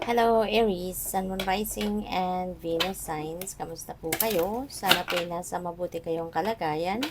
Hello Aries, Sun, Moon Rising and Venus signs. Kamusta po kayo? Sana po nasa mabuti kayong kalagayan.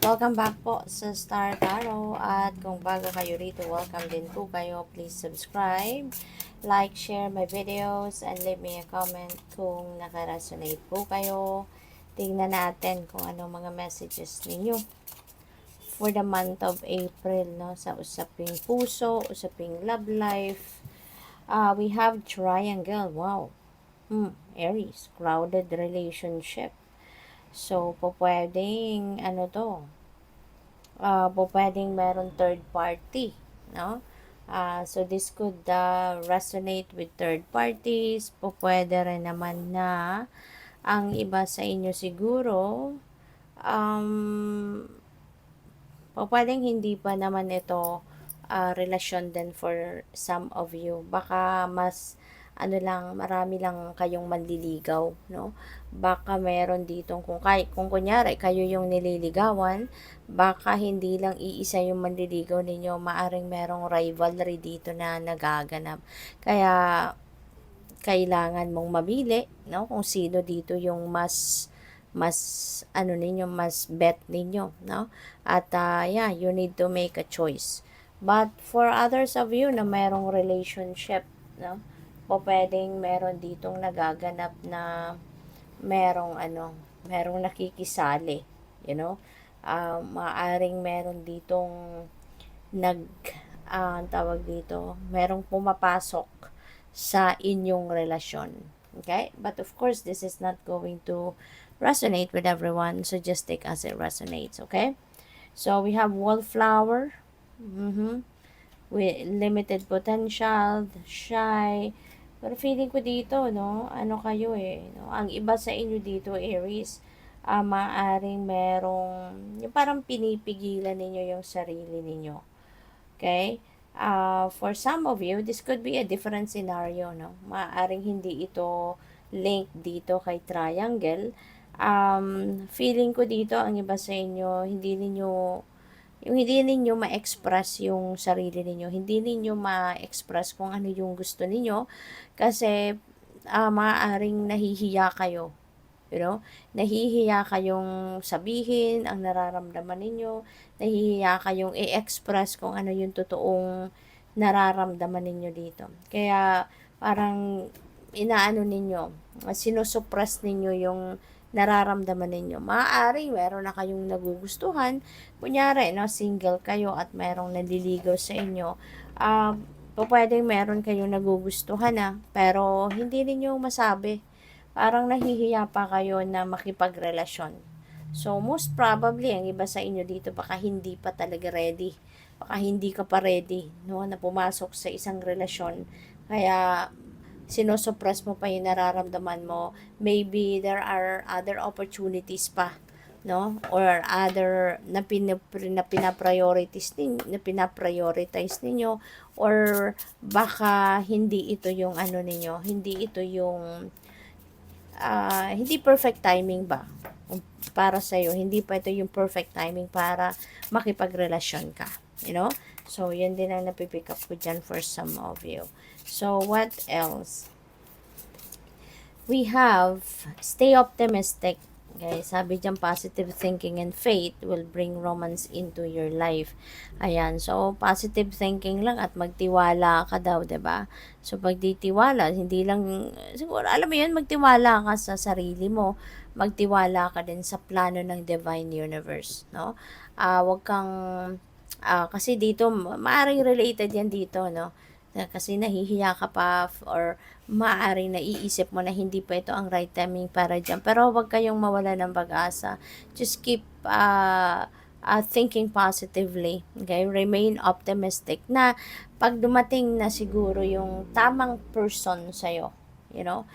Welcome back po sa Star Tarot. At kung bago kayo rito, welcome din po kayo. Please subscribe, like, share my videos, and leave me a comment kung nakaresonate po kayo. Tingnan natin kung anong mga messages ninyo for the month of April, no? Sa usaping puso, usaping love life. We have triangle. Wow. Aries, crowded relationship. So, po pwedeng, ano to, po pwedeng meron third party, no? So, this could resonate with third parties. Po pwede rin naman na ang iba sa inyo siguro, um, po pwedeng hindi pa naman ito relasyon din for some of you. Baka mas ano lang, marami lang kayong manliligaw, no? Baka meron ditong kung kunyari kayo yung nililigawan, baka hindi lang iisa yung manliligaw ninyo, maaring merong rivalry dito na nagaganap. Kaya kailangan mong mamili, no? Kung sino dito yung mas ano ninyo, mas bet ninyo, no? At yeah, you need to make a choice. But for others of you na merong relationship, no? O pwedeng meron ditong nagaganap na merong nakikisali, you know? Maaring meron ditong tawag dito, merong pumapasok sa inyong relasyon. Okay? But of course, this is not going to resonate with everyone. So just take as it resonates. Okay? So we have wallflower. With limited potential, shy. Pero feeling ko dito, no? Ano kayo no? Ang iba sa inyo dito, Aries, maaring merong, yung parang pinipigilan ninyo yung sarili ninyo. Okay? For some of you, this could be a different scenario, no? Maaring hindi ito link dito kay triangle. Feeling ko dito, ang iba sa inyo, hindi ninyo ma-express yung sarili ninyo. Hindi ninyo ma-express kung ano yung gusto ninyo. Kasi, maaaring nahihiya kayo. You know, nahihiya kayong sabihin ang nararamdaman ninyo, nahihiya kayong i-express kung ano yung totoong nararamdaman ninyo dito. Kaya parang inaano ninyo, sinusuppress ninyo yung nararamdaman ninyo. Maaaring meron na kayong nagugustuhan, kunyari, no, single kayo at merong naliligaw sa inyo, pwedeng meron kayong nagugustuhan pero hindi ninyo masabi, parang nahihiya pa kayo na makipagrelasyon. So, most probably, ang iba sa inyo dito, baka hindi pa talaga ready. Baka hindi ka pa ready, no, na pumasok sa isang relasyon. Kaya, sinosuppress mo pa yung nararamdaman mo. Maybe there are other opportunities pa, no? Or other na pinaprioritize ninyo, or baka hindi ito yung ano ninyo, hindi ito yung hindi perfect timing ba para sa'yo, hindi pa ito yung perfect timing para makipagrelasyon ka, you know? So, yun din ang napipick up ko dyan for some of you. So, what else? We have, stay optimistic. Okay, sabi dyan, positive thinking and faith will bring romance into your life. Ayan, so positive thinking lang at magtiwala ka daw, 'di ba? So pagtitiwala, hindi lang siguro alam mo 'yun, magtiwala ka sa sarili mo, magtiwala ka din sa plano ng divine universe, no? Wag kang kasi dito maaring related 'yan dito, no? Kasi nahihiya ka pa or maaaring naiisip mo na hindi pa ito ang right timing para dyan. Pero huwag kayong mawala ng pag-asa. Just keep thinking positively. Okay? Remain optimistic na pag dumating na siguro yung tamang person sa'yo, you know,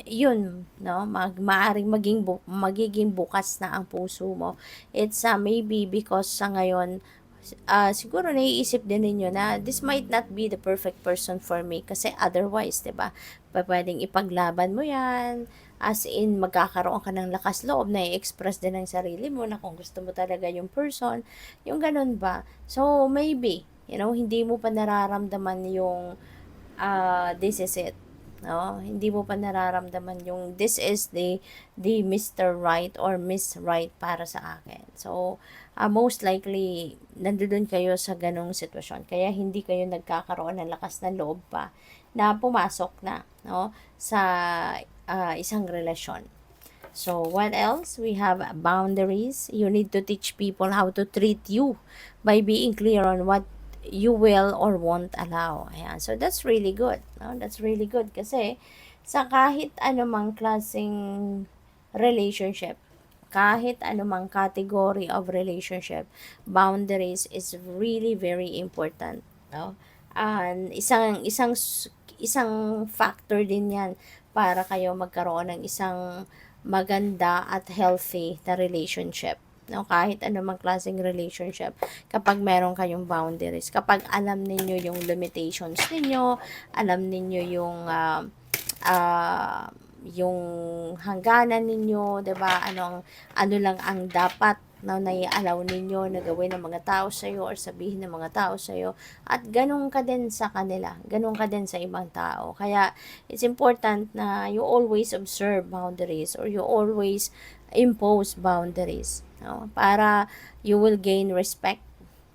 yun, no, maaring magiging bukas na ang puso mo. It's maybe because sa ngayon, siguro naiisip din ninyo na this might not be the perfect person for me kasi otherwise, 'di ba? Pwedeng ipaglaban mo 'yan, as in magkakaroon ka ng lakas loob na i-express din ng sarili mo na kung gusto mo talaga yung person, yung ganun ba? So maybe, you know, hindi mo pa nararamdaman yung this is it. No, hindi mo pa nararamdaman yung this is the Mr. Right or Miss Right para sa akin. So, most likely nandoon kayo sa ganong sitwasyon. Kaya hindi kayo nagkakaroon ng lakas ng loob pa na pumasok na, no, sa isang relasyon. So, what else? We have boundaries. You need to teach people how to treat you by being clear on what you will or won't allow. Ayan. So, that's really good. No? That's really good kasi sa kahit anumang klaseng relationship, kahit anumang category of relationship, boundaries is really very important. No? And isang factor din yan para kayo magkaroon ng isang maganda at healthy na relationship. No, kahit anumang klaseng relationship, kapag meron kayong boundaries, kapag alam ninyo yung limitations ninyo, alam ninyo yung hangganan ninyo, 'di ba? Ano lang ang dapat na nai-allow ninyo na gawin ng mga tao sa iyo or sabihin ng mga tao sa iyo, at ganun ka din sa kanila, ganun ka din sa ibang tao. Kaya it's important na you always observe boundaries or you always impose boundaries, no? Para you will gain respect,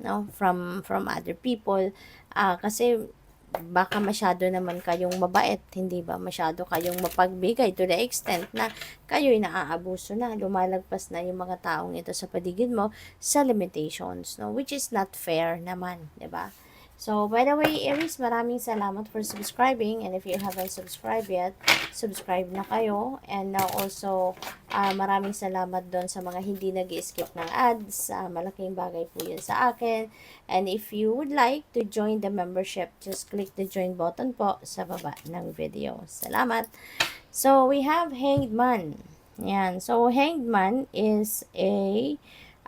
no, from other people, kasi baka masyado naman kayong mabait, hindi ba? Masyado kayong mapagbigay to the extent na kayo'y naaabuso na, lumalagpas na yung mga taong ito sa paligid mo sa limitations, no? Which is not fair naman, 'di ba? So, by the way, Aries, maraming salamat for subscribing, and if you haven't subscribed yet, subscribe na kayo. And now also, maraming salamat doon sa mga hindi nag-skip ng ads. Malaking bagay po yun sa akin. And if you would like to join the membership, just click the join button po sa baba ng video. Salamat! So, we have Hanged Man. Yan. So, Hanged Man is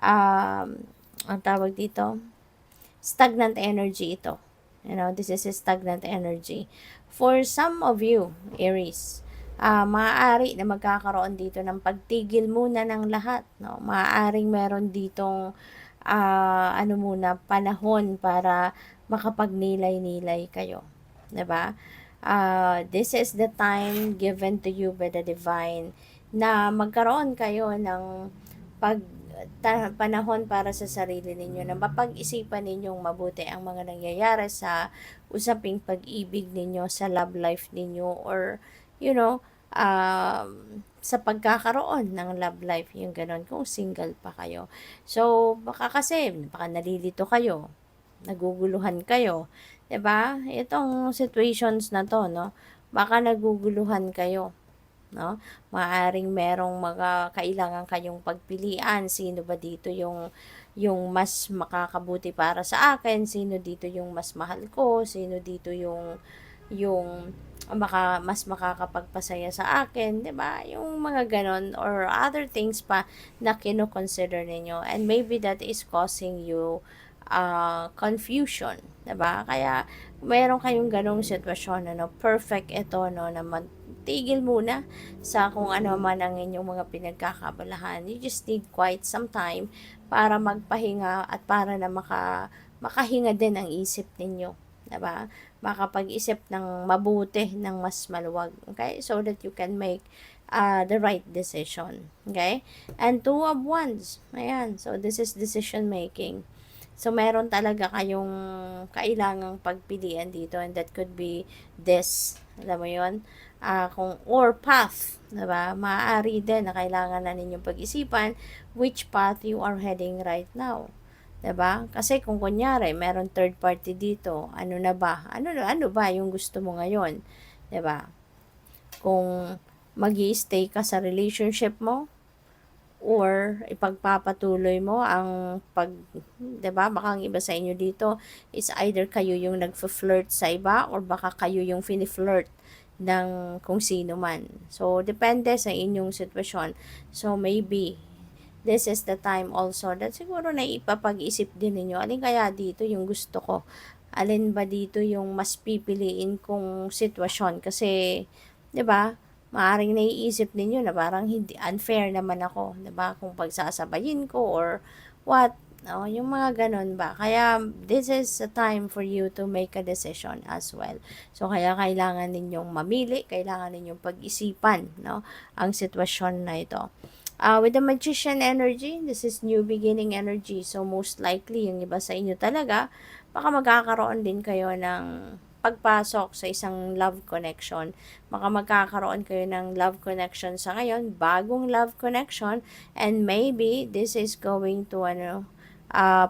ang tawag dito, stagnant energy ito. You know, this is a stagnant energy. For some of you, Aries, maaari na magkakaroon dito ng pagtigil muna ng lahat. No? Maaaring meron ditong panahon para makapagnilay-nilay kayo. Diba? This is the time given to you by the divine na magkaroon kayo ng panahon para sa sarili ninyo, na mapag-isipan ninyong mabuti ang mga nangyayari sa usaping pag-ibig ninyo, sa love life ninyo, or sa pagkakaroon ng love life, yung ganon, kung single pa kayo. So, baka nalilito kayo, naguguluhan kayo, 'di ba? Itong situations na to, no? Baka naguguluhan kayo, no? Maaring merong kailangan kayong pagpilian, sino ba dito yung mas makakabuti para sa akin, sino dito yung mas mahal ko, sino dito yung mas makakapagpasaya sa akin, 'di ba? Yung mga ganon or other things pa na kino-consider ninyo, and maybe that is causing you confusion, 'di ba? Kaya meron kayong ganong sitwasyon, perfect ito, no, na tigil muna sa kung ano man ang inyong mga pinagkakabalahan. You just need quite some time para magpahinga at para na makahinga din ang isip ninyo, 'di ba? Makapag-isip ng mabuti, ng mas maluwag, okay? So that you can make the right decision, okay? And Two of Wands, ayan. So this is decision making. So, meron talaga kayong kailangang pagpilian dito, and that could be this, alam mo yun, or path, diba? Maaari din na kailangan na ninyong pag-isipan which path you are heading right now, diba? Kasi kung kunyari, meron third party dito, ano ba yung gusto mo ngayon, diba? Kung magi-stay ka sa relationship mo, or ipagpapatuloy mo ang 'di ba? Baka ang iba sa inyo dito is either kayo yung nagfo-flirt sa iba, or baka kayo yung fini-flirt ng kung sino man. So, depende sa inyong sitwasyon. So, maybe this is the time also that siguro na ipapag-isip din ninyo, alin kaya dito yung gusto ko? Alin ba dito yung mas pipiliin kong sitwasyon? Kasi, 'di ba? Maaring naiisip ninyo na parang hindi unfair naman ako, 'di ba? Kung pagsasabayin ko or what. No, yung mga ganun ba. Kaya this is a time for you to make a decision as well. So kaya kailangan ninyong mamili, kailangan ninyong pag-isipan, no, ang sitwasyon na ito. With the magician energy, this is new beginning energy. So most likely yung iba sa inyo talaga baka magkakaroon din kayo ng pagpasok sa isang love connection. Baka magkakaroon kayo ng love connection sa ngayon, bagong love connection, and maybe this is going to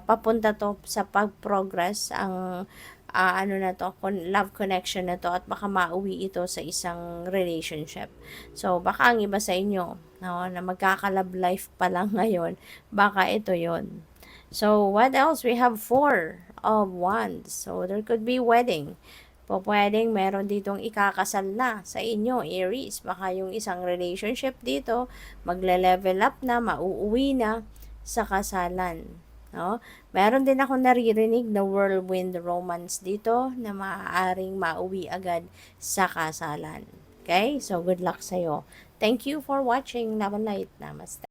papunta to sa pag-progress ang ano na to, love connection na to, at baka mauwi ito sa isang relationship. So, baka ang iba sa inyo, no, na magkaka-love life pa lang ngayon, baka ito yon. So, what else? We have 4 of Wands. So, there could be wedding. Pwedeng meron ditong ikakasal na sa inyo, Aries. Baka yung isang relationship dito, magle-level up na, mauuwi na sa kasalan. No? Meron din ako naririnig na whirlwind romance dito na maaaring mauwi agad sa kasalan. Okay? So, good luck sa'yo. Thank you for watching. Love and light. Namaste.